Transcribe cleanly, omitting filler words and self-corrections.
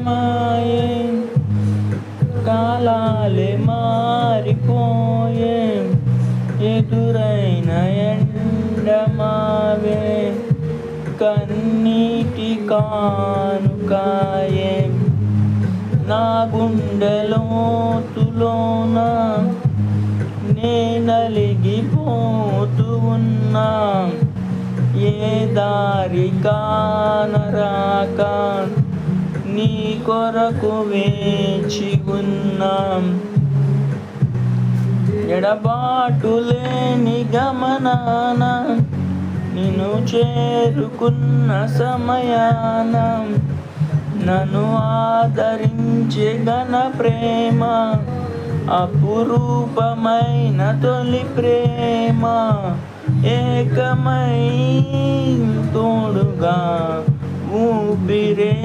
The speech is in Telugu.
దూరమాయే, కాలాలే మారిపోయే, ఎదురైన ఎండమావే, కన్నీటి కానుకాయే. నా గుండెలోతులోన నే నలిగిపోతూ ఉన్నా, ఏ దారి కానరాక నీ కొరకు వేచి ఉన్నాం. ఎడబాటు లేని గమనాన నిన్ను చేరుకున్న సమయాన, నన్ను ఆదరించే ఘన ప్రేమ, అపురూపమైన తొలి ప్రేమ, ఏకమై తోడుగా ఊపిరే.